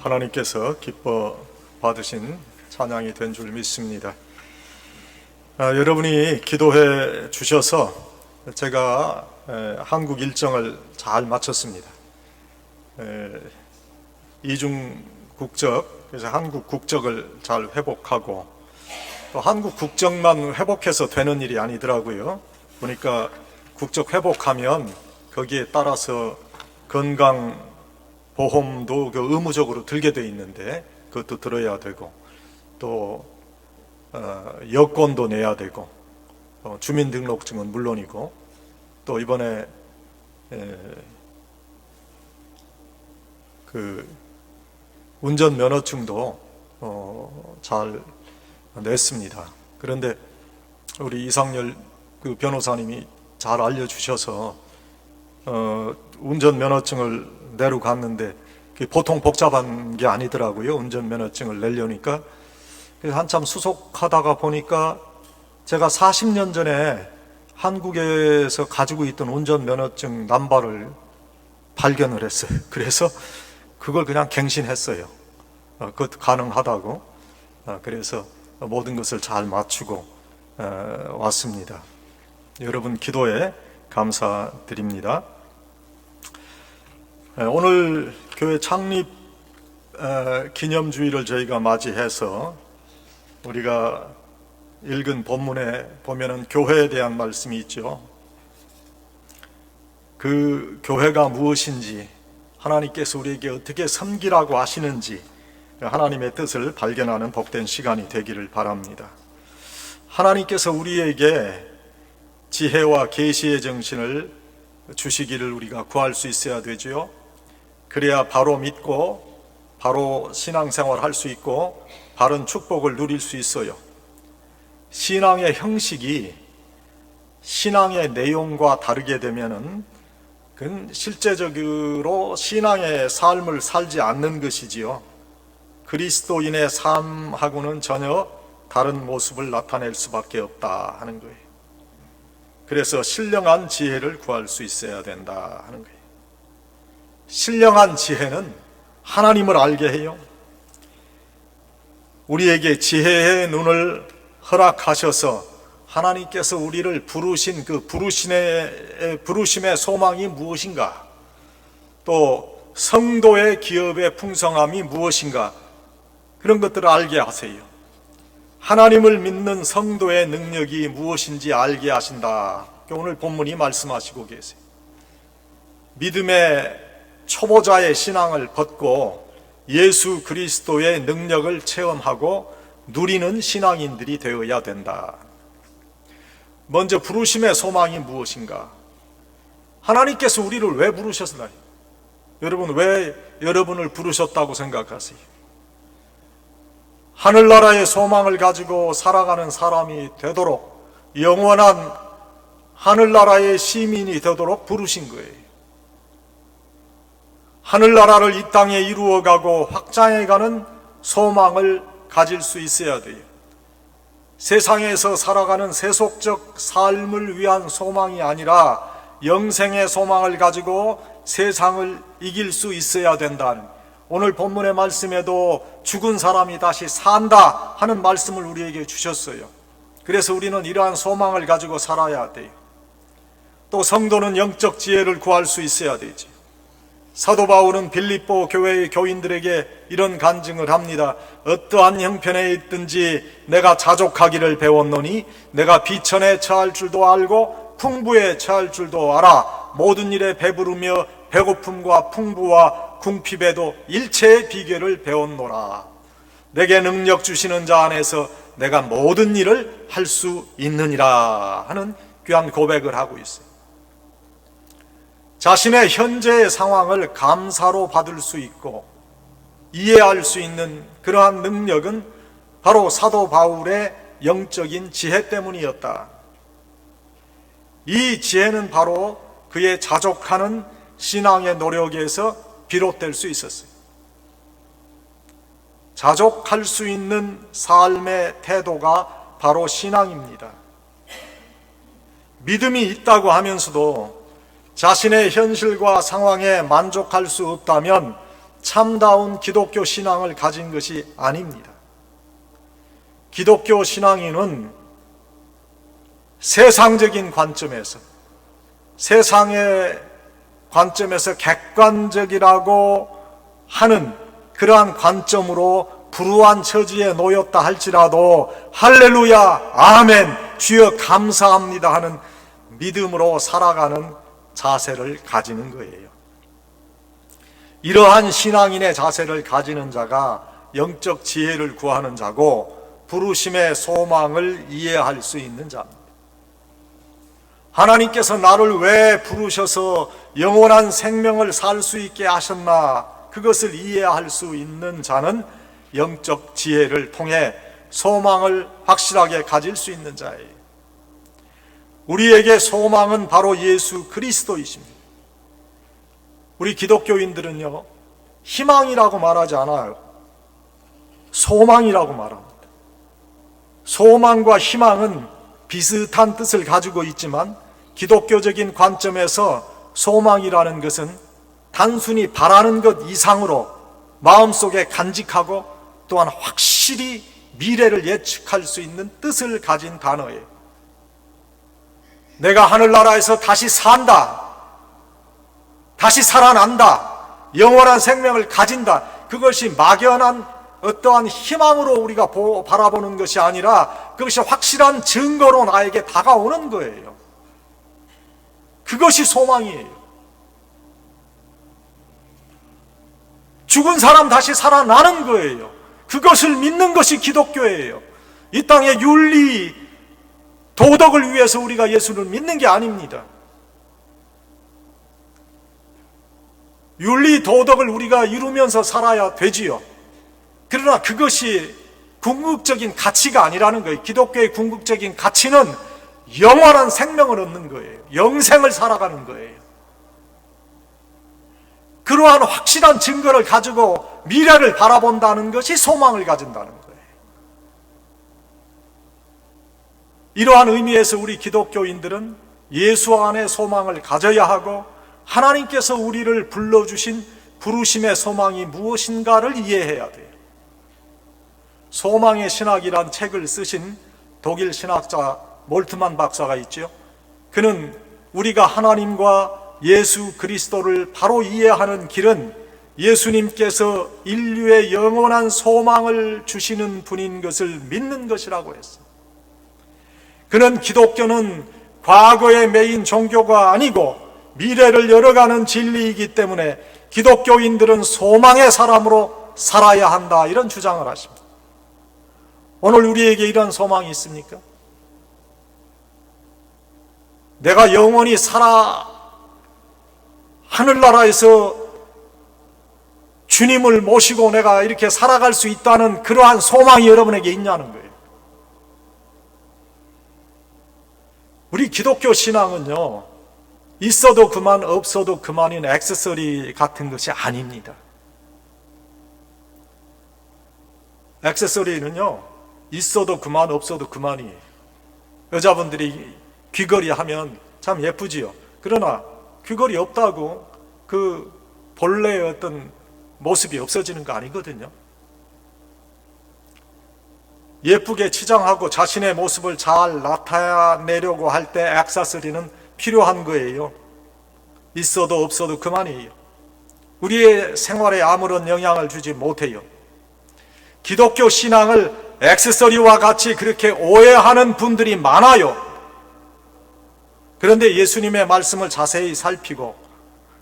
하나님께서 기뻐 받으신 찬양이 된 줄 믿습니다. 여러분이 기도해 주셔서 제가 한국 일정을 잘 마쳤습니다. 이중 국적, 그래서 한국 국적을 잘 회복하고, 또 한국 국적만 회복해서 되는 일이 아니더라고요. 보니까 국적 회복하면 거기에 따라서 건강 보험도 의무적으로 들게 돼 있는데 그것도 들어야 되고, 또 여권도 내야 되고, 주민등록증은 물론이고, 또 이번에 그 운전면허증도 잘 냈습니다. 그런데 우리 이상열 그 변호사님이 잘 알려주셔서 운전면허증을 내러 갔는데 보통 복잡한 게 아니더라고요. 운전면허증을 내려니까. 그래서 한참 수속하다가 보니까 제가 40년 전에 한국에서 가지고 있던 운전면허증 남발을 발견을 했어요. 그래서 그걸 그냥 갱신했어요. 그것도 가능하다고. 그래서 모든 것을 잘 맞추고 왔습니다. 여러분 기도에 감사드립니다. 오늘 교회 창립 기념주일을 저희가 맞이해서 우리가 읽은 본문에 보면은 교회에 대한 말씀이 있죠. 그 교회가 무엇인지, 하나님께서 우리에게 어떻게 섬기라고 하시는지 하나님의 뜻을 발견하는 복된 시간이 되기를 바랍니다. 하나님께서 우리에게 지혜와 계시의 정신을 주시기를 우리가 구할 수 있어야 되죠. 그래야 바로 믿고 바로 신앙생활 할 수 있고 바른 축복을 누릴 수 있어요. 신앙의 형식이 신앙의 내용과 다르게 되면은 그건 실제적으로 신앙의 삶을 살지 않는 것이지요. 그리스도인의 삶하고는 전혀 다른 모습을 나타낼 수밖에 없다 하는 거예요. 그래서 신령한 지혜를 구할 수 있어야 된다 하는 거예요. 신령한 지혜는 하나님을 알게 해요. 우리에게 지혜의 눈을 허락하셔서 하나님께서 우리를 부르신 그 부르심의 소망이 무엇인가, 또 성도의 기업의 풍성함이 무엇인가, 그런 것들을 알게 하세요. 하나님을 믿는 성도의 능력이 무엇인지 알게 하신다. 오늘 본문이 말씀하시고 계세요. 믿음의 초보자의 신앙을 벗고 예수 그리스도의 능력을 체험하고 누리는 신앙인들이 되어야 된다. 먼저 부르심의 소망이 무엇인가? 하나님께서 우리를 왜 부르셨나요? 여러분, 왜 여러분을 부르셨다고 생각하세요? 하늘나라의 소망을 가지고 살아가는 사람이 되도록, 영원한 하늘나라의 시민이 되도록 부르신 거예요. 하늘나라를 이 땅에 이루어가고 확장해가는 소망을 가질 수 있어야 돼요. 세상에서 살아가는 세속적 삶을 위한 소망이 아니라 영생의 소망을 가지고 세상을 이길 수 있어야 된다는, 오늘 본문의 말씀에도 죽은 사람이 다시 산다 하는 말씀을 우리에게 주셨어요. 그래서 우리는 이러한 소망을 가지고 살아야 돼요. 또 성도는 영적 지혜를 구할 수 있어야 되죠. 사도 바울은 빌립보 교회의 교인들에게 이런 간증을 합니다. 어떠한 형편에 있든지 내가 자족하기를 배웠노니 내가 비천에 처할 줄도 알고 풍부에 처할 줄도 알아. 모든 일에 배부르며 배고픔과 풍부와 궁핍에도 일체의 비결을 배웠노라. 내게 능력 주시는 자 안에서 내가 모든 일을 할 수 있느니라 하는 귀한 고백을 하고 있어요. 자신의 현재의 상황을 감사로 받을 수 있고 이해할 수 있는 그러한 능력은 바로 사도 바울의 영적인 지혜 때문이었다. 이 지혜는 바로 그의 자족하는 신앙의 노력에서 비롯될 수 있었어요. 자족할 수 있는 삶의 태도가 바로 신앙입니다. 믿음이 있다고 하면서도 자신의 현실과 상황에 만족할 수 없다면 참다운 기독교 신앙을 가진 것이 아닙니다. 기독교 신앙인은 세상적인 관점에서, 세상의 관점에서 객관적이라고 하는 그러한 관점으로 불우한 처지에 놓였다 할지라도 할렐루야, 아멘, 주여 감사합니다 하는 믿음으로 살아가는 자세를 가지는 거예요. 이러한 신앙인의 자세를 가지는 자가 영적 지혜를 구하는 자고 부르심의 소망을 이해할 수 있는 자입니다. 하나님께서 나를 왜 부르셔서 영원한 생명을 살 수 있게 하셨나, 그것을 이해할 수 있는 자는 영적 지혜를 통해 소망을 확실하게 가질 수 있는 자예요. 우리에게 소망은 바로 예수 그리스도이십니다. 우리 기독교인들은요, 희망이라고 말하지 않아요. 소망이라고 말합니다. 소망과 희망은 비슷한 뜻을 가지고 있지만 기독교적인 관점에서 소망이라는 것은 단순히 바라는 것 이상으로 마음속에 간직하고 또한 확실히 미래를 예측할 수 있는 뜻을 가진 단어예요. 내가 하늘나라에서 다시 산다, 다시 살아난다, 영원한 생명을 가진다, 그것이 막연한 어떠한 희망으로 우리가 바라보는 것이 아니라 그것이 확실한 증거로 나에게 다가오는 거예요. 그것이 소망이에요. 죽은 사람 다시 살아나는 거예요. 그것을 믿는 것이 기독교예요. 이 땅의 윤리, 도덕을 위해서 우리가 예수를 믿는 게 아닙니다. 윤리, 도덕을 우리가 이루면서 살아야 되지요. 그러나 그것이 궁극적인 가치가 아니라는 거예요. 기독교의 궁극적인 가치는 영원한 생명을 얻는 거예요. 영생을 살아가는 거예요. 그러한 확실한 증거를 가지고 미래를 바라본다는 것이 소망을 가진다는 거예요. 이러한 의미에서 우리 기독교인들은 예수 안에 소망을 가져야 하고 하나님께서 우리를 불러주신 부르심의 소망이 무엇인가를 이해해야 돼요. 소망의 신학이란 책을 쓰신 독일 신학자 몰트만 박사가 있죠. 그는 우리가 하나님과 예수 그리스도를 바로 이해하는 길은 예수님께서 인류의 영원한 소망을 주시는 분인 것을 믿는 것이라고 했어요. 그는 기독교는 과거의 메인 종교가 아니고 미래를 열어가는 진리이기 때문에 기독교인들은 소망의 사람으로 살아야 한다, 이런 주장을 하십니다. 오늘 우리에게 이런 소망이 있습니까? 내가 영원히 하늘나라에서 주님을 모시고 내가 이렇게 살아갈 수 있다는 그러한 소망이 여러분에게 있냐는 거예요. 우리 기독교 신앙은요, 있어도 그만 없어도 그만인 액세서리 같은 것이 아닙니다. 액세서리는요, 있어도 그만 없어도 그만이에요. 여자분들이 귀걸이 하면 참 예쁘지요. 그러나 귀걸이 없다고 그 본래의 어떤 모습이 없어지는 거 아니거든요. 예쁘게 치장하고 자신의 모습을 잘 나타내려고 할 때 액세서리는 필요한 거예요. 있어도 없어도 그만이에요. 우리의 생활에 아무런 영향을 주지 못해요. 기독교 신앙을 액세서리와 같이 그렇게 오해하는 분들이 많아요. 그런데 예수님의 말씀을 자세히 살피고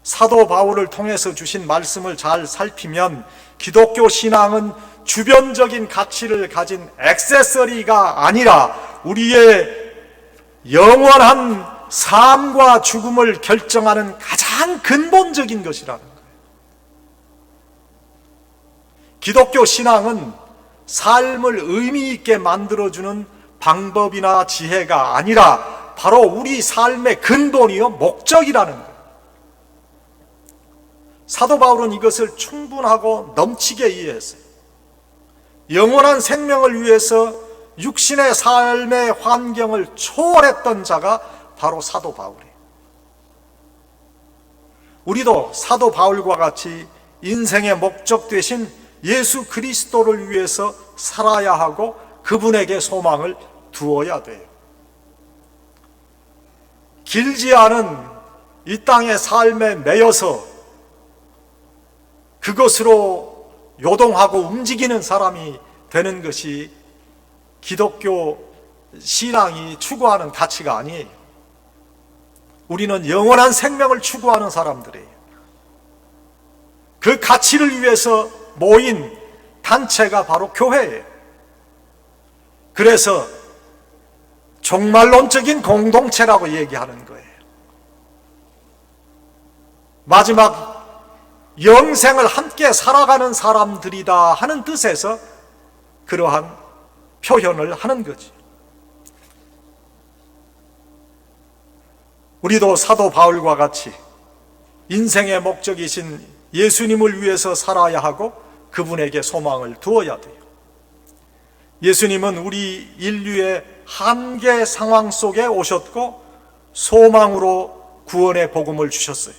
사도 바울을 통해서 주신 말씀을 잘 살피면 기독교 신앙은 주변적인 가치를 가진 액세서리가 아니라 우리의 영원한 삶과 죽음을 결정하는 가장 근본적인 것이라는 거예요. 기독교 신앙은 삶을 의미 있게 만들어주는 방법이나 지혜가 아니라 바로 우리 삶의 근본이요, 목적이라는 거예요. 사도 바울은 이것을 충분하고 넘치게 이해했어요. 영원한 생명을 위해서 육신의 삶의 환경을 초월했던 자가 바로 사도 바울이에요. 우리도 사도 바울과 같이 인생의 목적 되신 예수 그리스도를 위해서 살아야 하고 그분에게 소망을 두어야 돼요. 길지 않은 이 땅의 삶에 매여서 그것으로 요동하고 움직이는 사람이 되는 것이 기독교 신앙이 추구하는 가치가 아니에요. 우리는 영원한 생명을 추구하는 사람들이에요. 그 가치를 위해서 모인 단체가 바로 교회예요. 그래서 종말론적인 공동체라고 얘기하는 거예요. 마지막 영생을 함께 살아가는 사람들이다 하는 뜻에서 그러한 표현을 하는 거지. 우리도 사도 바울과 같이 인생의 목적이신 예수님을 위해서 살아야 하고 그분에게 소망을 두어야 돼요. 예수님은 우리 인류의 한계 상황 속에 오셨고 소망으로 구원의 복음을 주셨어요.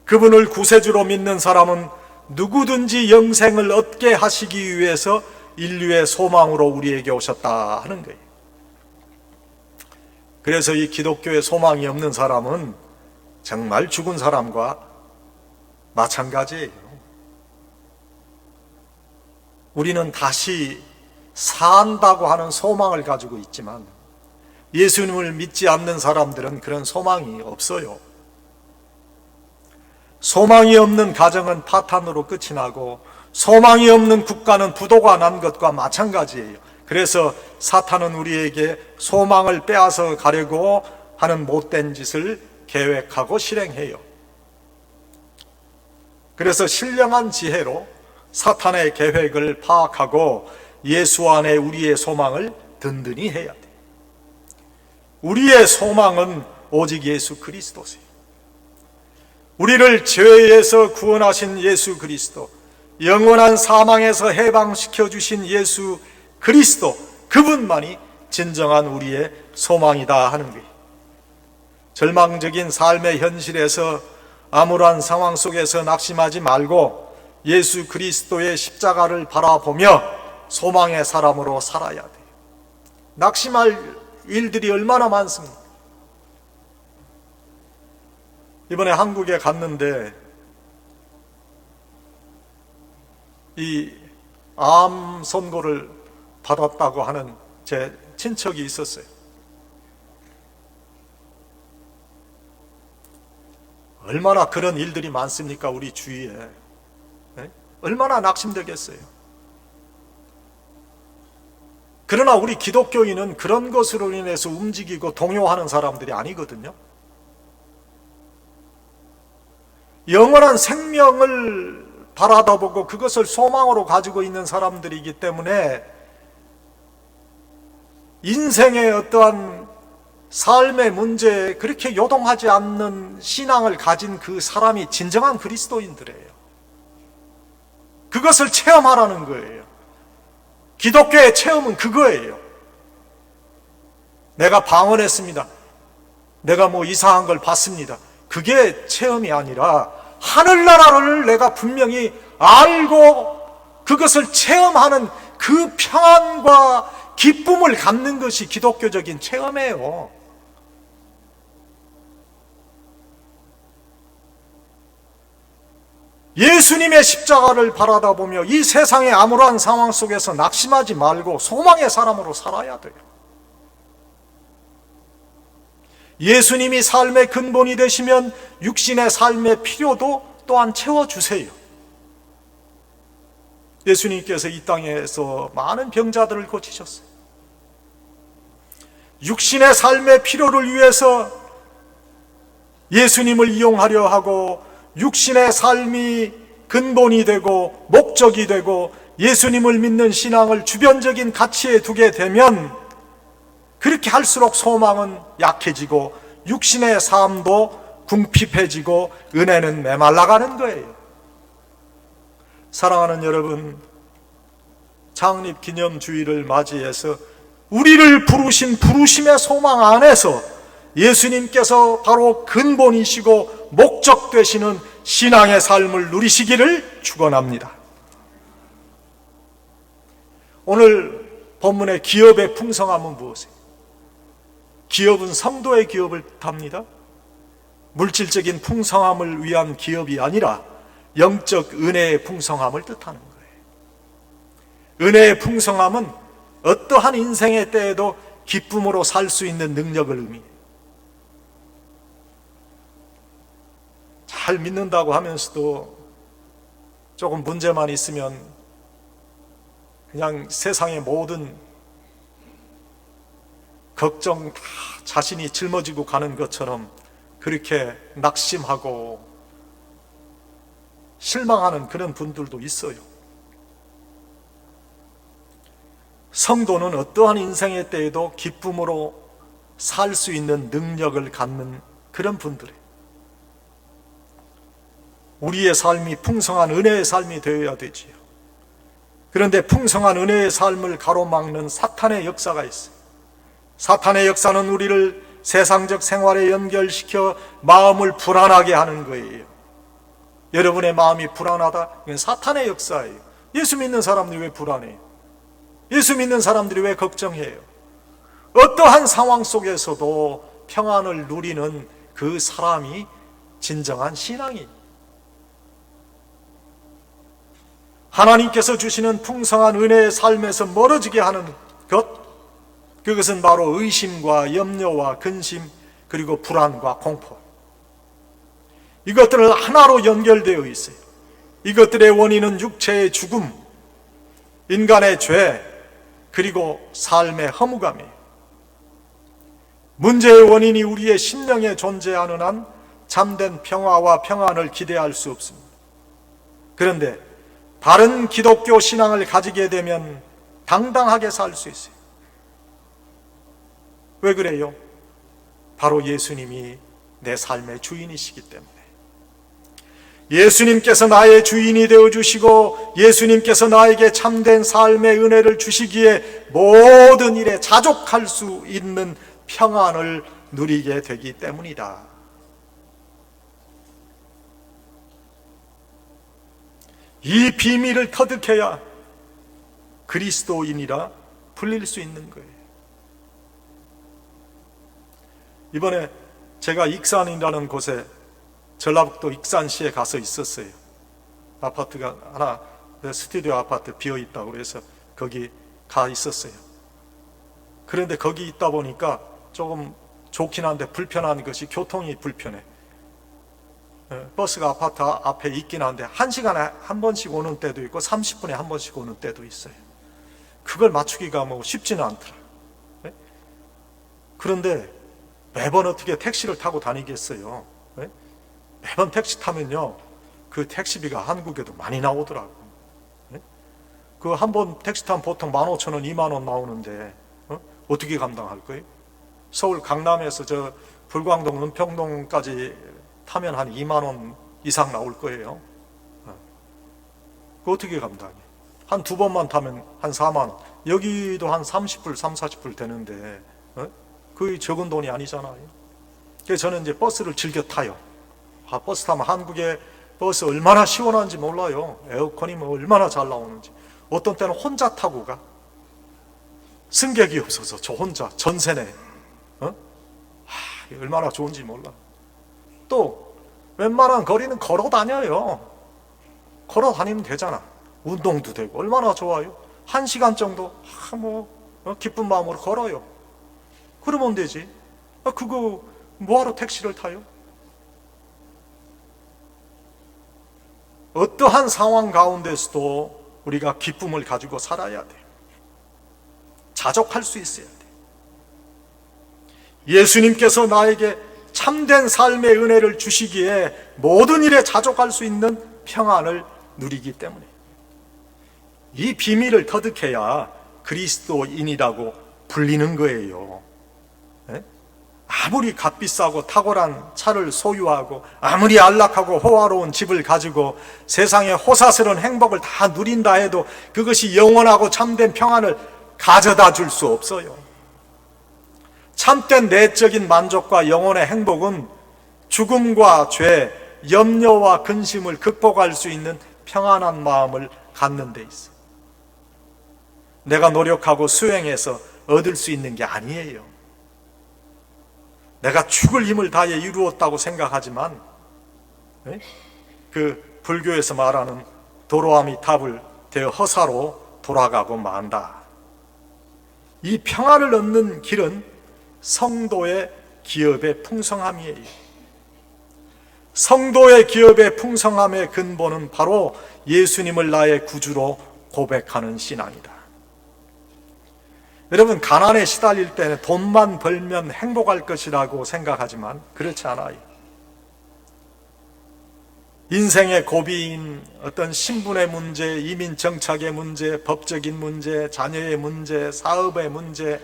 그분을 구세주로 믿는 사람은 누구든지 영생을 얻게 하시기 위해서 인류의 소망으로 우리에게 오셨다 하는 거예요. 그래서 이 기독교에 소망이 없는 사람은 정말 죽은 사람과 마찬가지예요. 우리는 다시 산다고 하는 소망을 가지고 있지만 예수님을 믿지 않는 사람들은 그런 소망이 없어요. 소망이 없는 가정은 파탄으로 끝이 나고 소망이 없는 국가는 부도가 난 것과 마찬가지예요. 그래서 사탄은 우리에게 소망을 빼앗아 가려고 하는 못된 짓을 계획하고 실행해요. 그래서 신령한 지혜로 사탄의 계획을 파악하고 예수 안에 우리의 소망을 든든히 해야 돼. 우리의 소망은 오직 예수 그리스도세요. 우리를 죄에서 구원하신 예수 그리스도, 영원한 사망에서 해방시켜 주신 예수 그리스도, 그분만이 진정한 우리의 소망이다 하는 거예요. 절망적인 삶의 현실에서 암울한 상황 속에서 낙심하지 말고 예수 그리스도의 십자가를 바라보며 소망의 사람으로 살아야 돼요. 낙심할 일들이 얼마나 많습니까? 이번에 한국에 갔는데 이 암 선고를 받았다고 하는 제 친척이 있었어요. 얼마나 그런 일들이 많습니까? 우리 주위에. 네? 얼마나 낙심되겠어요. 그러나 우리 기독교인은 그런 것으로 인해서 움직이고 동요하는 사람들이 아니거든요. 영원한 생명을 바라다보고 그것을 소망으로 가지고 있는 사람들이기 때문에 인생의 어떠한 삶의 문제에 그렇게 요동하지 않는 신앙을 가진 그 사람이 진정한 그리스도인들이에요. 그것을 체험하라는 거예요. 기독교의 체험은 그거예요. 내가 방언했습니다. 내가 뭐 이상한 걸 봤습니다. 그게 체험이 아니라 하늘나라를 내가 분명히 알고 그것을 체험하는 그 평안과 기쁨을 갖는 것이 기독교적인 체험이에요. 예수님의 십자가를 바라다 보며 이 세상의 암울한 상황 속에서 낙심하지 말고 소망의 사람으로 살아야 돼요. 예수님이 삶의 근본이 되시면 육신의 삶의 필요도 또한 채워주세요. 예수님께서 이 땅에서 많은 병자들을 고치셨어요. 육신의 삶의 필요를 위해서 예수님을 이용하려 하고 육신의 삶이 근본이 되고 목적이 되고 예수님을 믿는 신앙을 주변적인 가치에 두게 되면 그렇게 할수록 소망은 약해지고 육신의 삶도 궁핍해지고 은혜는 메말라가는 거예요. 사랑하는 여러분, 창립기념주의를 맞이해서 우리를 부르신 부르심의 소망 안에서 예수님께서 바로 근본이시고 목적 되시는 신앙의 삶을 누리시기를 축원합니다. 오늘 본문의 기업의 풍성함은 무엇이에요? 기업은 성도의 기업을 뜻합니다. 물질적인 풍성함을 위한 기업이 아니라 영적 은혜의 풍성함을 뜻하는 거예요. 은혜의 풍성함은 어떠한 인생의 때에도 기쁨으로 살 수 있는 능력을 의미해요. 잘 믿는다고 하면서도 조금 문제만 있으면 그냥 세상의 모든 걱정 다 자신이 짊어지고 가는 것처럼 그렇게 낙심하고 실망하는 그런 분들도 있어요. 성도는 어떠한 인생의 때에도 기쁨으로 살 수 있는 능력을 갖는 그런 분들이에요. 우리의 삶이 풍성한 은혜의 삶이 되어야 되지요. 그런데 풍성한 은혜의 삶을 가로막는 사탄의 역사가 있어요. 사탄의 역사는 우리를 세상적 생활에 연결시켜 마음을 불안하게 하는 거예요. 여러분의 마음이 불안하다? 이건 사탄의 역사예요. 예수 믿는 사람들이 왜 불안해요? 예수 믿는 사람들이 왜 걱정해요? 어떠한 상황 속에서도 평안을 누리는 그 사람이 진정한 신앙이에요. 하나님께서 주시는 풍성한 은혜의 삶에서 멀어지게 하는 것, 그것은 바로 의심과 염려와 근심, 그리고 불안과 공포. 이것들은 하나로 연결되어 있어요. 이것들의 원인은 육체의 죽음, 인간의 죄, 그리고 삶의 허무감이에요. 문제의 원인이 우리의 심령에 존재하는 한 참된 평화와 평안을 기대할 수 없습니다. 그런데 바른 기독교 신앙을 가지게 되면 당당하게 살 수 있어요. 왜 그래요? 바로 예수님이 내 삶의 주인이시기 때문에. 예수님께서 나의 주인이 되어주시고 예수님께서 나에게 참된 삶의 은혜를 주시기에 모든 일에 자족할 수 있는 평안을 누리게 되기 때문이다. 이 비밀을 터득해야 그리스도인이라 불릴 수 있는 거예요. 이번에 제가 익산이라는 곳에, 전라북도 익산시에 가서 있었어요. 아파트가 하나, 스튜디오 아파트 비어있다고 그래서 거기 가 있었어요. 그런데 거기 있다 보니까 조금 좋긴 한데 불편한 것이 교통이 불편해. 버스가 아파트 앞에 있긴 한데 1시간에 한 번씩 오는 때도 있고 30분에 한 번씩 오는 때도 있어요. 그걸 맞추기가 뭐 쉽지는 않더라. 그런데 매번 어떻게 택시를 타고 다니겠어요? 매번 택시 타면요, 그 택시비가 한국에도 많이 나오더라고. 그 한 번 택시 타면 보통 15,000원, 20,000원 나오는데 어떻게 감당할 거예요? 서울 강남에서 저 불광동, 은평동까지 타면 한 2만원 이상 나올 거예요. 그거 어떻게 감당해? 한 2번만 타면 한 4만원. 여기도 한 30불, 40불 되는데 그게 적은 돈이 아니잖아요. 그래서 저는 이제 버스를 즐겨 타요. 버스 타면 한국의 버스 얼마나 시원한지 몰라요. 에어컨이 뭐 얼마나 잘 나오는지. 어떤 때는 혼자 타고 가. 승객이 없어서 저 혼자 전세네. 얼마나 좋은지 몰라. 또 웬만한 거리는 걸어 다녀요. 걸어 다니면 되잖아. 운동도 되고 얼마나 좋아요. 1시간 정도 기쁜 마음으로 걸어요. 그러면 되지. 그거 뭐하러 택시를 타요? 어떠한 상황 가운데서도 우리가 기쁨을 가지고 살아야 돼. 자족할 수 있어야 돼. 예수님께서 나에게 참된 삶의 은혜를 주시기에 모든 일에 자족할 수 있는 평안을 누리기 때문에 이 비밀을 터득해야 그리스도인이라고 불리는 거예요. 아무리 값비싸고 탁월한 차를 소유하고 아무리 안락하고 호화로운 집을 가지고 세상의 호사스러운 행복을 다 누린다 해도 그것이 영원하고 참된 평안을 가져다 줄 수 없어요. 참된 내적인 만족과 영혼의 행복은 죽음과 죄, 염려와 근심을 극복할 수 있는 평안한 마음을 갖는 데 있어. 내가 노력하고 수행해서 얻을 수 있는 게 아니에요. 내가 죽을 힘을 다해 이루었다고 생각하지만 그 불교에서 말하는 도로아미탑을 되어 허사로 돌아가고 만다. 이 평안을 얻는 길은 성도의 기업의 풍성함이에요. 성도의 기업의 풍성함의 근본은 바로 예수님을 나의 구주로 고백하는 신앙이다. 여러분, 가난에 시달릴 때는 돈만 벌면 행복할 것이라고 생각하지만 그렇지 않아요. 인생의 고비인 어떤 신분의 문제, 이민 정착의 문제, 법적인 문제, 자녀의 문제, 사업의 문제,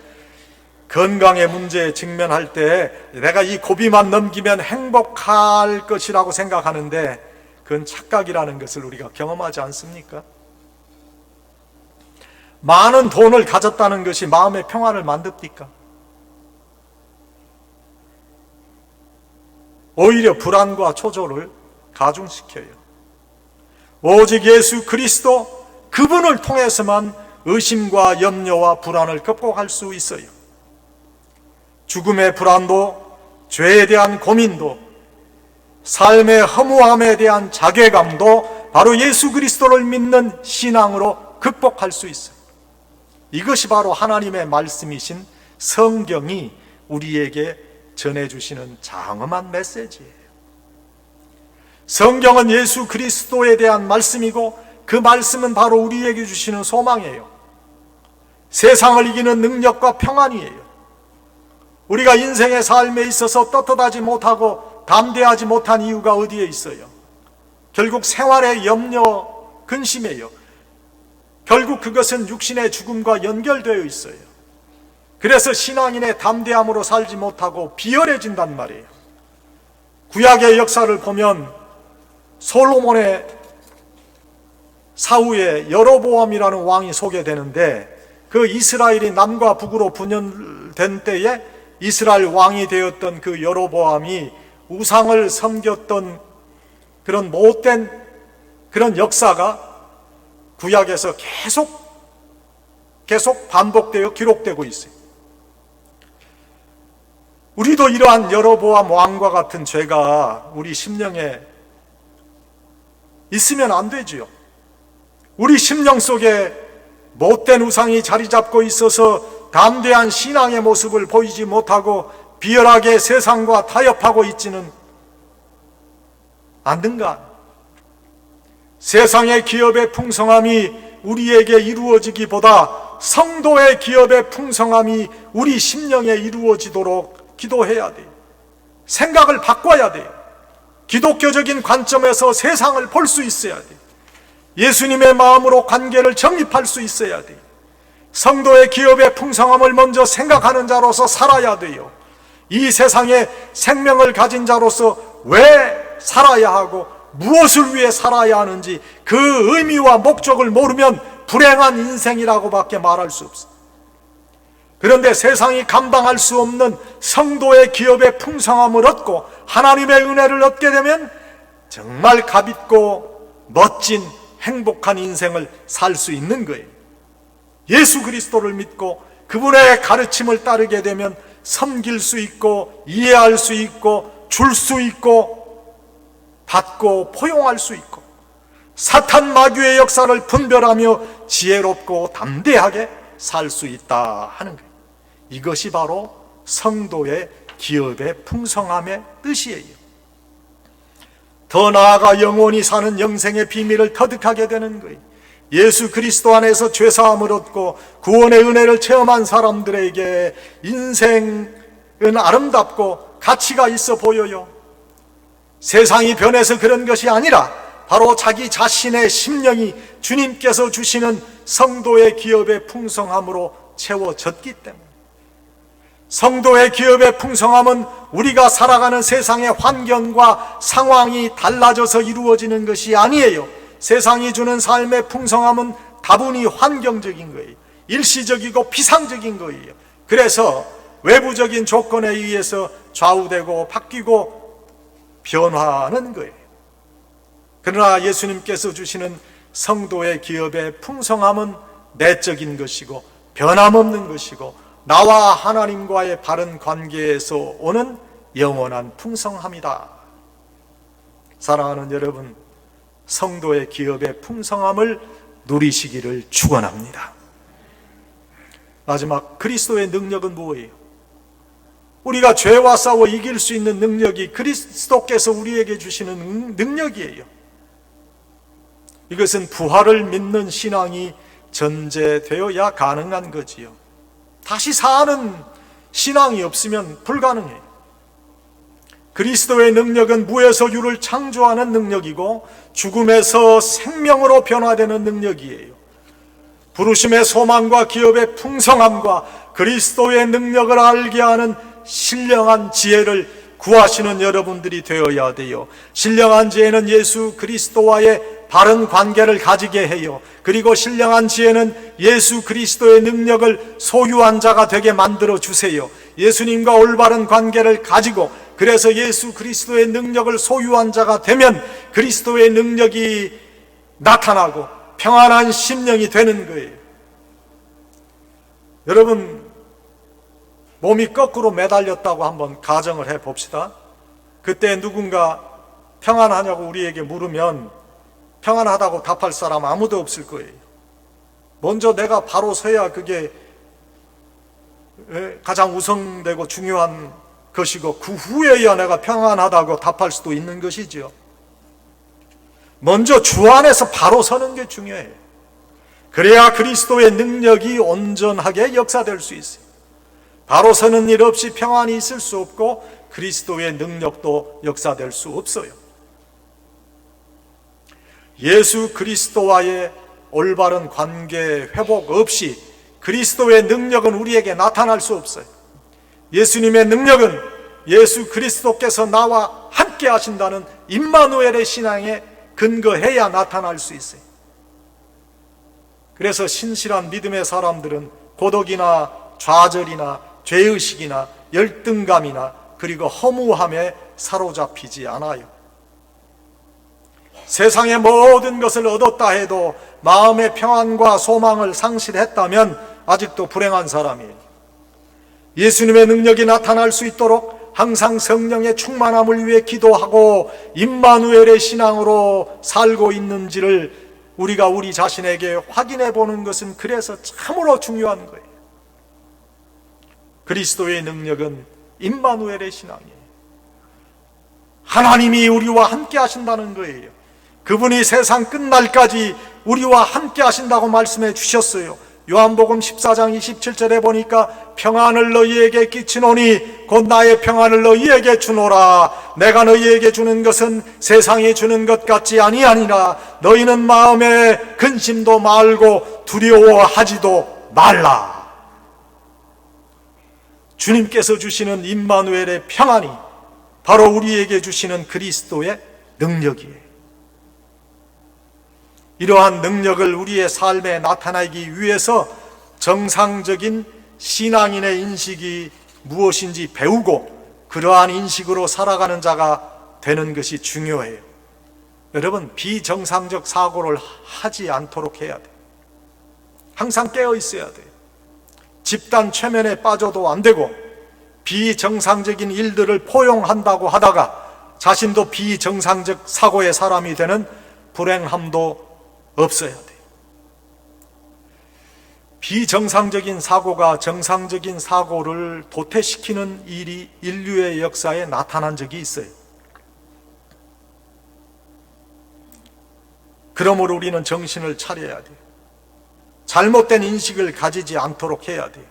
건강의 문제에 직면할 때 내가 이 고비만 넘기면 행복할 것이라고 생각하는데 그건 착각이라는 것을 우리가 경험하지 않습니까? 많은 돈을 가졌다는 것이 마음의 평안을 만듭니까? 오히려 불안과 초조를 가중시켜요. 오직 예수 그리스도 그분을 통해서만 의심과 염려와 불안을 극복할 수 있어요. 죽음의 불안도, 죄에 대한 고민도, 삶의 허무함에 대한 자괴감도 바로 예수 그리스도를 믿는 신앙으로 극복할 수 있어요. 이것이 바로 하나님의 말씀이신 성경이 우리에게 전해주시는 장엄한 메시지예요. 성경은 예수 그리스도에 대한 말씀이고 그 말씀은 바로 우리에게 주시는 소망이에요. 세상을 이기는 능력과 평안이에요. 우리가 인생의 삶에 있어서 떳떳하지 못하고 담대하지 못한 이유가 어디에 있어요? 결국 생활의 염려, 근심이에요. 결국 그것은 육신의 죽음과 연결되어 있어요. 그래서 신앙인의 담대함으로 살지 못하고 비열해진단 말이에요. 구약의 역사를 보면 솔로몬의 사후에 여로보암이라는 왕이 소개되는데 그 이스라엘이 남과 북으로 분열된 때에 이스라엘 왕이 되었던 그 여로보암이 우상을 섬겼던 그런 못된 그런 역사가 구약에서 계속 반복되어 기록되고 있어요. 우리도 이러한 여로보암 왕과 같은 죄가 우리 심령에 있으면 안 되지요. 우리 심령 속에 못된 우상이 자리 잡고 있어서 담대한 신앙의 모습을 보이지 못하고 비열하게 세상과 타협하고 있지는 않는가? 세상의 기업의 풍성함이 우리에게 이루어지기보다 성도의 기업의 풍성함이 우리 심령에 이루어지도록 기도해야 돼요. 생각을 바꿔야 돼요. 기독교적인 관점에서 세상을 볼 수 있어야 돼요. 예수님의 마음으로 관계를 정립할 수 있어야 돼요. 성도의 기업의 풍성함을 먼저 생각하는 자로서 살아야 돼요. 이 세상에 생명을 가진 자로서 왜 살아야 하고 무엇을 위해 살아야 하는지 그 의미와 목적을 모르면 불행한 인생이라고밖에 말할 수 없어요. 그런데 세상이 감당할 수 없는 성도의 기업의 풍성함을 얻고 하나님의 은혜를 얻게 되면 정말 값있고 멋진 행복한 인생을 살 수 있는 거예요. 예수 그리스도를 믿고 그분의 가르침을 따르게 되면 섬길 수 있고 이해할 수 있고 줄 수 있고 받고 포용할 수 있고 사탄 마귀의 역사를 분별하며 지혜롭고 담대하게 살 수 있다 하는 거예요. 이것이 바로 성도의 기업의 풍성함의 뜻이에요. 더 나아가 영원히 사는 영생의 비밀을 터득하게 되는 거예요. 예수 그리스도 안에서 죄사함을 얻고 구원의 은혜를 체험한 사람들에게 인생은 아름답고 가치가 있어 보여요. 세상이 변해서 그런 것이 아니라 바로 자기 자신의 심령이 주님께서 주시는 성도의 기업의 풍성함으로 채워졌기 때문에, 성도의 기업의 풍성함은 우리가 살아가는 세상의 환경과 상황이 달라져서 이루어지는 것이 아니에요. 세상이 주는 삶의 풍성함은 다분히 환경적인 거예요. 일시적이고 피상적인 거예요. 그래서 외부적인 조건에 의해서 좌우되고 바뀌고 변화하는 거예요. 그러나 예수님께서 주시는 성도의 기업의 풍성함은 내적인 것이고 변함없는 것이고 나와 하나님과의 바른 관계에서 오는 영원한 풍성함이다. 사랑하는 여러분, 성도의 기업의 풍성함을 누리시기를 축원합니다. 마지막, 그리스도의 능력은 무엇이에요? 우리가 죄와 싸워 이길 수 있는 능력이 그리스도께서 우리에게 주시는 능력이에요. 이것은 부활을 믿는 신앙이 전제되어야 가능한 거지요. 다시 사는 신앙이 없으면 불가능해요. 그리스도의 능력은 무에서 유를 창조하는 능력이고 죽음에서 생명으로 변화되는 능력이에요. 부르심의 소망과 기업의 풍성함과 그리스도의 능력을 알게 하는 신령한 지혜를 구하시는 여러분들이 되어야 돼요. 신령한 지혜는 예수 그리스도와의 바른 관계를 가지게 해요. 그리고 신령한 지혜는 예수 그리스도의 능력을 소유한 자가 되게 만들어 주세요. 예수님과 올바른 관계를 가지고, 그래서 예수 그리스도의 능력을 소유한 자가 되면 그리스도의 능력이 나타나고 평안한 심령이 되는 거예요. 여러분, 몸이 거꾸로 매달렸다고 한번 가정을 해 봅시다. 그때 누군가 평안하냐고 우리에게 물으면 평안하다고 답할 사람 아무도 없을 거예요. 먼저 내가 바로 서야 그게 가장 우선되고 중요한 것이고, 그 후에야 내가 평안하다고 답할 수도 있는 것이죠. 먼저 주 안에서 바로 서는 게 중요해요. 그래야 그리스도의 능력이 온전하게 역사될 수 있어요. 바로 서는 일 없이 평안이 있을 수 없고 그리스도의 능력도 역사될 수 없어요. 예수 그리스도와의 올바른 관계 회복 없이 그리스도의 능력은 우리에게 나타날 수 없어요. 예수님의 능력은 예수 그리스도께서 나와 함께 하신다는 임마누엘의 신앙에 근거해야 나타날 수 있어요. 그래서 신실한 믿음의 사람들은 고독이나 좌절이나 죄의식이나 열등감이나 그리고 허무함에 사로잡히지 않아요. 세상의 모든 것을 얻었다 해도 마음의 평안과 소망을 상실했다면 아직도 불행한 사람이에요. 예수님의 능력이 나타날 수 있도록 항상 성령의 충만함을 위해 기도하고 임마누엘의 신앙으로 살고 있는지를 우리가 우리 자신에게 확인해 보는 것은 그래서 참으로 중요한 거예요. 그리스도의 능력은 임마누엘의 신앙이에요. 하나님이 우리와 함께 하신다는 거예요. 그분이 세상 끝날까지 우리와 함께 하신다고 말씀해 주셨어요. 요한복음 14장 27절에 보니까 평안을 너희에게 끼치노니 곧 나의 평안을 너희에게 주노라. 내가 너희에게 주는 것은 세상이 주는 것 같지 아니하니라. 너희는 마음에 근심도 말고 두려워하지도 말라. 주님께서 주시는 임마누엘의 평안이 바로 우리에게 주시는 그리스도의 능력이에요. 이러한 능력을 우리의 삶에 나타내기 위해서 정상적인 신앙인의 인식이 무엇인지 배우고 그러한 인식으로 살아가는 자가 되는 것이 중요해요. 여러분, 비정상적 사고를 하지 않도록 해야 돼요. 항상 깨어 있어야 돼요. 집단 최면에 빠져도 안 되고, 비정상적인 일들을 포용한다고 하다가 자신도 비정상적 사고의 사람이 되는 불행함도 없어야 돼요. 비정상적인 사고가 정상적인 사고를 도태시키는 일이 인류의 역사에 나타난 적이 있어요. 그러므로 우리는 정신을 차려야 돼요. 잘못된 인식을 가지지 않도록 해야 돼요.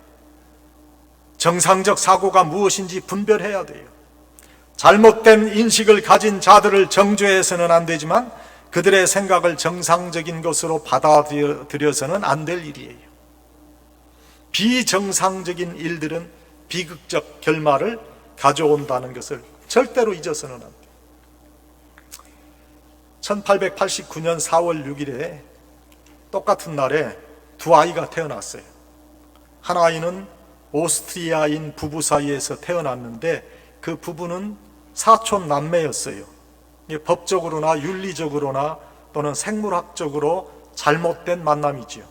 정상적 사고가 무엇인지 분별해야 돼요. 잘못된 인식을 가진 자들을 정죄해서는 안 되지만 그들의 생각을 정상적인 것으로 받아들여서는 안 될 일이에요. 비정상적인 일들은 비극적 결말을 가져온다는 것을 절대로 잊어서는 안 돼요. 1889년 4월 6일에 똑같은 날에 두 아이가 태어났어요. 한 아이는 오스트리아인 부부 사이에서 태어났는데 그 부부는 사촌 남매였어요. 법적으로나 윤리적으로나 또는 생물학적으로 잘못된 만남이지요.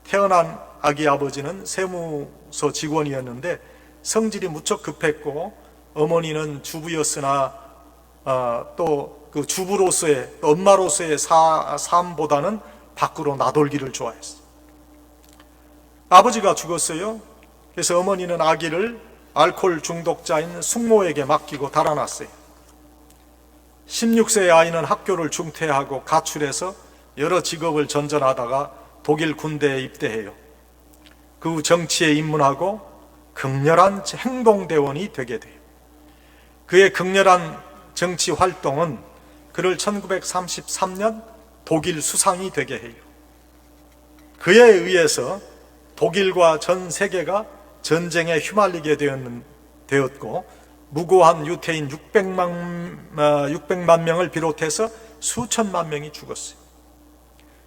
태어난 아기 아버지는 세무서 직원이었는데 성질이 무척 급했고, 어머니는 주부였으나 또 그 주부로서의, 엄마로서의 삶보다는 밖으로 나돌기를 좋아했어요. 아버지가 죽었어요. 그래서 어머니는 아기를 알코올 중독자인 숙모에게 맡기고 달아났어요. 16세의 아이는 학교를 중퇴하고 가출해서 여러 직업을 전전하다가 독일 군대에 입대해요. 그 후 정치에 입문하고 극렬한 행동대원이 되게 돼요. 그의 극렬한 정치 활동은 그를 1933년 독일 수상이 되게 해요. 그에 의해서 독일과 전 세계가 전쟁에 휘말리게 되었고, 무고한 유태인 600만 명을 비롯해서 수천만 명이 죽었어요.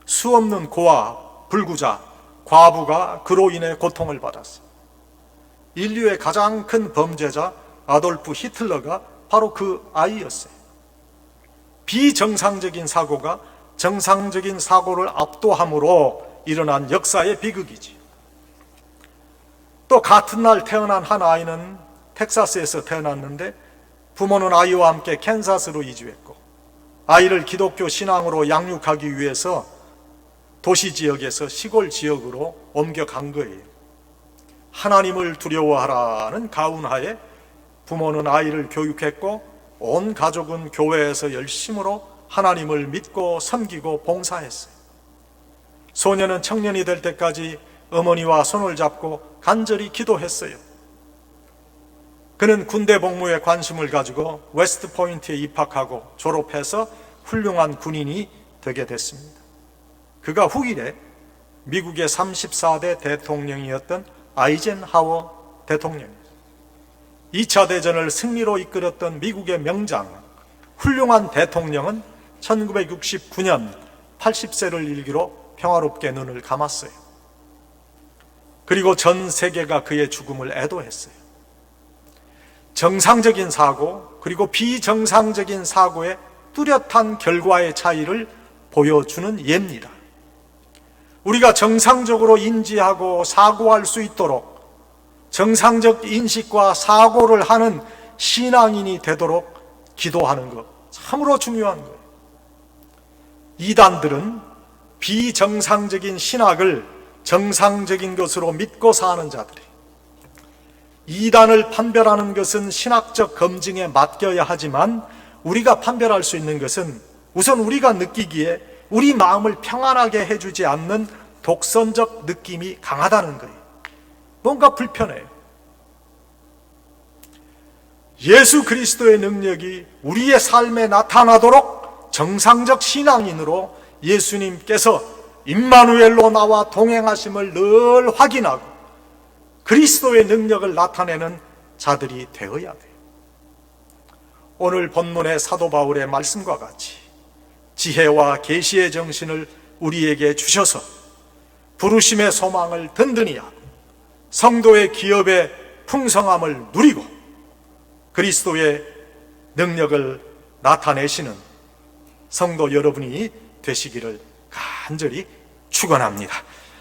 수없는 고아, 불구자, 과부가 그로 인해 고통을 받았어요. 인류의 가장 큰 범죄자 아돌프 히틀러가 바로 그 아이였어요. 비정상적인 사고가 정상적인 사고를 압도함으로 일어난 역사의 비극이지. 또 같은 날 태어난 한 아이는 텍사스에서 태어났는데 부모는 아이와 함께 캔사스로 이주했고, 아이를 기독교 신앙으로 양육하기 위해서 도시 지역에서 시골 지역으로 옮겨간 거예요. 하나님을 두려워하라는 가운하에 부모는 아이를 교육했고, 온 가족은 교회에서 열심으로 하나님을 믿고 섬기고 봉사했어요. 소년은 청년이 될 때까지 어머니와 손을 잡고 간절히 기도했어요. 그는 군대 복무에 관심을 가지고 웨스트 포인트에 입학하고 졸업해서 훌륭한 군인이 되게 됐습니다. 그가 후일에 미국의 34대 대통령이었던 아이젠하워 대통령입니다. 2차 대전을 승리로 이끌었던 미국의 명장, 훌륭한 대통령은 1969년 80세를 일기로 평화롭게 눈을 감았어요. 그리고 전 세계가 그의 죽음을 애도했어요. 정상적인 사고, 그리고 비정상적인 사고의 뚜렷한 결과의 차이를 보여주는 예입니다. 우리가 정상적으로 인지하고 사고할 수 있도록 정상적 인식과 사고를 하는 신앙인이 되도록 기도하는 것, 참으로 중요한 거예요. 이단들은 비정상적인 신학을 정상적인 것으로 믿고 사는 자들이에요. 이단을 판별하는 것은 신학적 검증에 맡겨야 하지만, 우리가 판별할 수 있는 것은 우선 우리가 느끼기에 우리 마음을 평안하게 해주지 않는 독선적 느낌이 강하다는 거예요. 뭔가 불편해요. 예수 그리스도의 능력이 우리의 삶에 나타나도록 정상적 신앙인으로 예수님께서 임마누엘로 나와 동행하심을 늘 확인하고 그리스도의 능력을 나타내는 자들이 되어야 돼요. 오늘 본문의 사도 바울의 말씀과 같이 지혜와 계시의 정신을 우리에게 주셔서 부르심의 소망을 든든히 하고 성도의 기업의 풍성함을 누리고 그리스도의 능력을 나타내시는 성도 여러분이 되시기를 간절히 축원합니다.